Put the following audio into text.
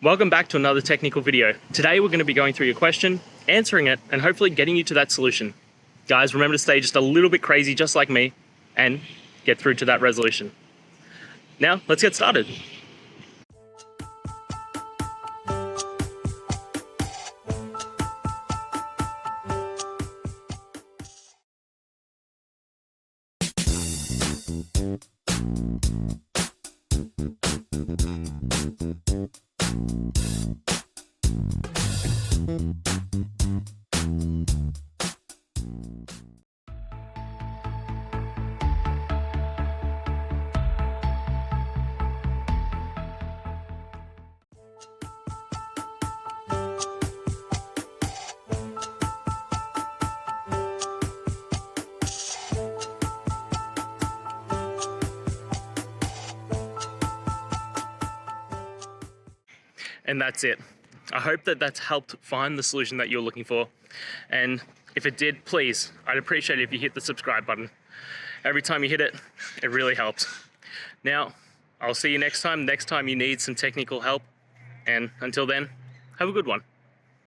Welcome back to another technical video. Today we're going to be going through your question, answering it, and hopefully getting you to that solution. Guys, remember to stay just a little bit crazy just like me and get through to that resolution. Now, let's get started. And that's it. I hope that that's helped find the solution that you're looking for. And if it did, please, I'd appreciate it if you hit the subscribe button. Every time you hit it, it really helps. Now, I'll see you next time you need some technical help. And until then, have a good one.